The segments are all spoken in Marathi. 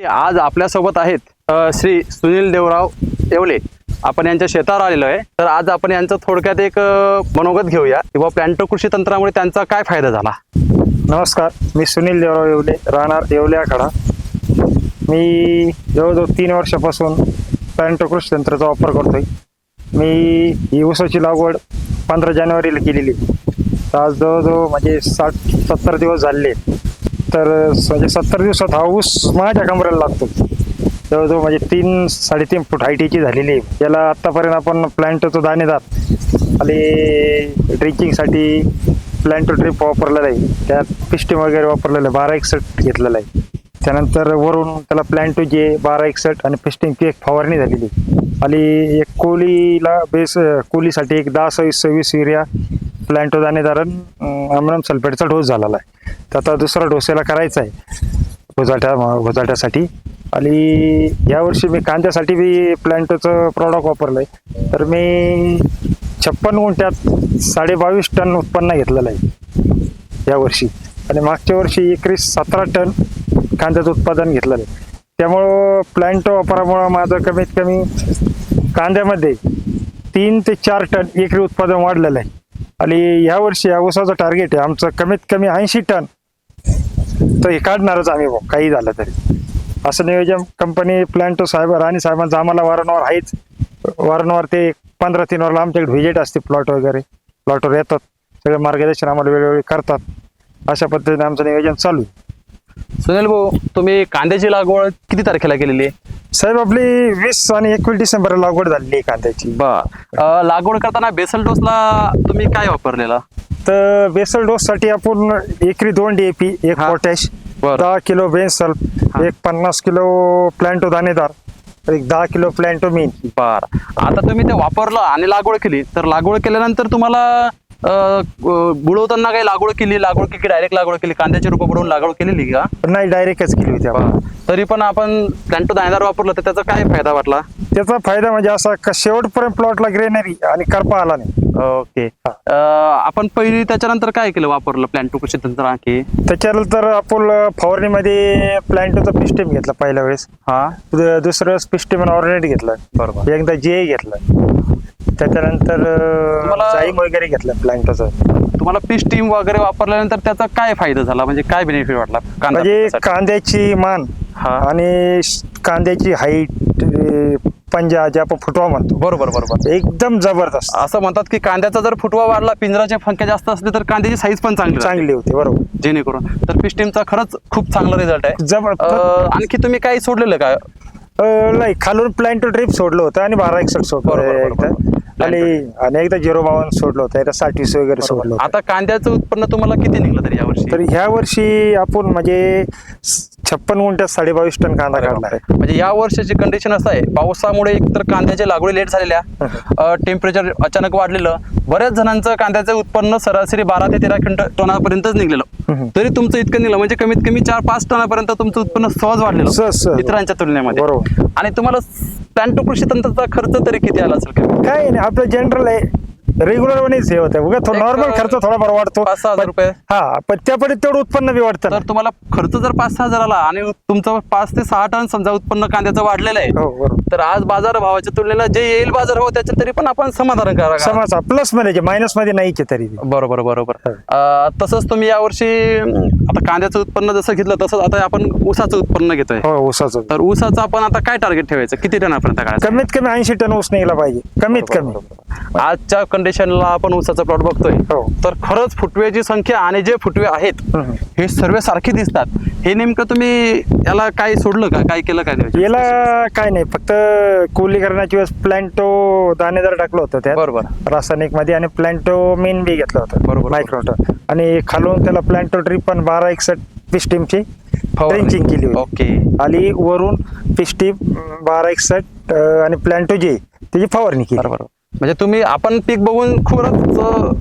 आज आपल्यासोबत आहेत श्री सुनील देवराव येवले. आपण यांच्या शेतावर आलेलो आहे. तर आज आपण यांचं थोडक्यात एक मनोगत घेऊया किंवा प्लांटो कृषी तंत्रामुळे त्यांचा काय फायदा झाला. नमस्कार, मी सुनील देवराव येवले, राहणार येवले आखाडा. मी जवळजवळ 3 वर्षापासून प्लांटो कृषी तंत्राचा वापर करतोय. मी ही ऊसाची लागवड 15 जानेवारीला केलेली. तर आज जवळजवळ म्हणजे 60-70 दिवस झाले. तर म्हणजे 70 दिवसात हा ऊस माझ्या कमरेला लागतो. जवळजवळ म्हणजे 3-3.5 फूट हाईटीची झालेली आहे. याला आत्तापर्यंत आपण प्लांटोचं दाणेदार आणि ड्रिंकिंगसाठी प्लांटो ड्रिप वापरलेला आहे. त्यात पिस्टीम वगैरे वगैरे वापरलेलं आहे. 1261 घेतलेलं आहे. त्यानंतर वरून त्याला प्लांटो जे 1261 आणि पिस्टीम ची एक फवारणी झालेली. आणि एक कोलीला कोलीसाठी एक 10-26 युरिया प्लांटो दाणेदार अमोनियम सल्फेटचा डोस झालेला आहे. तर आता दुसरा डोस याला करायचा आहे भुजाट्यासाठी. आणि यावर्षी मी कांद्यासाठी बी प्लांटोचं प्रॉडक्ट वापरलं आहे. तर मी 56 गुंठ्यात 22.5 टन उत्पन्न घेतलेलं आहे यावर्षी. आणि मागच्या वर्षी 17 टन कांद्याचं उत्पादन घेतलेलं आहे. त्यामुळं प्लांटो वापरामुळं माझं कमीत कमी कांद्यामध्ये 3 ते 4 टन एकरी उत्पादन वाढलेलं आहे. आणि यावर्षी या ऊसाचं टार्गेट आहे आमचं कमीत कमी 80 टन. तर हे काढणारच आम्ही काही झालं तरी. असं नियोजन कंपनी प्लांटो राणी साहेबांचं आम्हाला वारंवार आहेच. वारंवार ते 15-3 आमच्याकडे व्हिजिट असते. प्लॉटवर येतात, सगळं मार्गदर्शन आम्हाला वेळोवेळी करतात. अशा पद्धतीने आमचं नियोजन चालू आहे. सुनील भाऊ, तुम्ही कांद्याची लागवड किती तारखेला केलेली आहे? साहेब, आपली 20 आणि 21 डिसेंबरला लागवड झालेली आहे कांद्याची. लागवड करताना बेसल डोसला तुम्ही काय वापरलेला? तर बेसल डोस साठी आपण एकरी 2 DAP, 1 पोटॅश, 10 किलो बेसल, एक 50 किलो प्लांटो दाणेदार, एक 10 किलो प्लांटो मीन. आता तुम्ही ते वापरलं आणि लागवड केली. तर लागवड केल्यानंतर तुम्हाला बुडवताना काही लागवड केली की डायरेक्ट लागवड केली? कांद्याची रोपं बुडवून लागवड केलेली का? नाही, डायरेक्टच केली होती. तरी पण आपण प्लांटो दाणेदार वापरलं तर त्याचा काय फायदा वाटला? त्याचा फायदा म्हणजे असा का शेवटपर्यंत प्लॉटला ग्रेनरी आणि करपा आला नाही. ओके. आपण पहिली त्याच्यानंतर काय केलं, वापरलं प्लांटो कृषी तंत्र आणखी? त्याच्यानंतर आपण फवारणीमध्ये प्लांटोचा पिस्टीम घेतला पहिल्या वेळेस. दुसऱ्या वेळेस पिस्टीम ऑर्गेनिक घेतलं. बरोबर. एकदा GI घेतलं. त्याच्यानंतर जाईम वगैरे घेतलं प्लांटोचं. तुम्हाला पिस्टीम वगैरे वापरल्यानंतर त्याचा काय फायदा झाला, म्हणजे काय बेनिफिट वाटला? म्हणजे कांद्याची मान आणि कांद्याची हाईट, पंजा जे आपण फुटवा म्हणतो, बरोबर, एकदम जबरदस्त. असं म्हणतात की कांद्याचा जर फुटवा वाढला, पिंजराच्या फंक्या जास्त असले तर कांद्याची साईज पण चांगली होती. बरोबर. जेणेकरून तर पिस्टीमचा खरंच खूप चांगला रिझल्ट आहे. आणखी तुम्ही काही सोडलेलं का? नाही, खालून प्लांटो ड्रिप सोडलं होतं आणि 1261 सोडलं. आणि एकदा 052 सोडलं होतं. एकदा 60-20 वगैरे सोडलं. आता कांद्याचं उत्पन्न तुम्हाला किती निघलं तरी यावर्षी? तर ह्या वर्षी आपण म्हणजे 56 गुंठ्यात 22.5 टन कांदा काढला आहे. म्हणजे या वर्षाची कंडिशन असं आहे, पावसामुळे एकतर कांद्याच्या लागवडी लेट झालेल्या, टेम्परेचर अचानक वाढलेलं, बऱ्याच जणांचं कांद्याचं उत्पन्न सरासरी 12 ते 13 टनापर्यंतच निघलेलं. तरी तुमचं इतकं निघलं म्हणजे कमीत कमी 4-5 टनापर्यंत तुमचं उत्पन्न सहज वाढलेलं इतरांच्या तुलनेमध्ये. बरोबर. आणि तुम्हाला प्लांटो कृषी तंत्राचा खर्च तरी किती आला असेल? काय नाही, आपलं जनरल आहे, रेग्युलर वणीच हे होतं. उगा नॉर्मल खर्च थोडाफार वाढतो, 5-6 रुपये. पण त्यापणे तेवढं उत्पन्न बी वाढतं. तर तुम्हाला खर्च जर 5-6 हजार आला आणि तुमचं 5 ते 6 टन समजा उत्पन्न कांद्याचं वाढलेलं आहे, तर आज बाजार भावाच्या तुलनेला जे येईल बाजार भाव त्याच्या तरी पण आपण समाधान करा. समाज प्लस मध्ये, मायनस मध्ये नाहीचे तरी. बरोबर. तसंच तुम्ही यावर्षी आता कांद्याचं उत्पन्न जसं घेतलं तसंच आता आपण ऊसाचं उत्पन्न घेतोय. ऊसाचं. तर ऊसाचं आपण आता काय टार्गेट ठेवायचं? किती टनापर्यंत काय? कमीत कमी 80 टन ऊस निघाला पाहिजे, कमीत कमी. आजच्या कंडिशनला आपण ऊसाचा प्लॉट बघतोय, तर खरंच फुटव्याची संख्या आणि जे फुटवे आहेत हे सर्व सारखे दिसतात. हे नेमकं तुम्ही याला काय सोडलं का, काय केलं काय? याला काय नाही, फक्त कोलीकरणाची वेळेस प्लांटो दाणेदार टाकलं होतं त्यात. बरोबर. रासायनिक मध्ये आणि प्लांटो मीन बी घेतलं होतं. बरोबर. मायक्रोटन. आणि खालून त्याला प्लांटो ड्रिप पण 1261 पिस्टीमची ड्रिंचिंग केली होती. ओके. आणि वरून पिस्टीम 1261 आणि प्लांटो जे त्याची फवारणी केली. बरोबर. म्हणजे तुम्ही आपण पीक बघून खरंच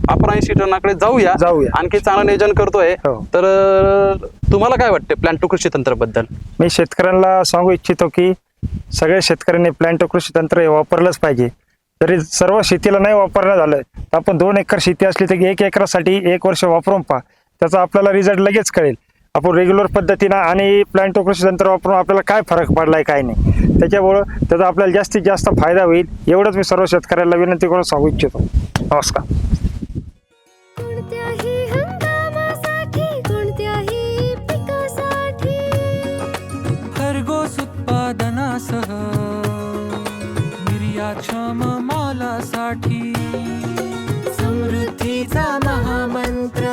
आपण 80 टनाकडे जाऊया. आणखी चांगलं नियोजन करतोय. तर तुम्हाला काय वाटतं प्लांटो कृषी तंत्राबद्दल? मी शेतकऱ्यांना सांगू इच्छितो की सगळ्या शेतकऱ्यांनी प्लांटो कृषी तंत्र हे वापरलंच पाहिजे. जरी सर्व शेतीला नाही वापरणं झालं तर आपण 2 एकर शेती असली तर 1 एकरासाठी 1 वर्ष वापरून पहा. त्याचा आपल्याला रिझल्ट लगेच कळेल. आपण रेग्युलर पद्धतीनं आणि प्लांटो कृषी तंत्र वापरून आपल्याला काय फरक पडलाय काय नाही, त्याच्यामुळं त्याचा आपल्याला जास्तीत जास्त फायदा होईल एवढंच मी सर्व शेतकऱ्याला विनंती करून सांगू इच्छितो. नमस्कार. कोणत्याही हंगामासाठी कोणत्याही पिकासाठी खरगोश उत्पादनासह निर्यातक्षम मालासाठी समृद्धीचा महामंत्र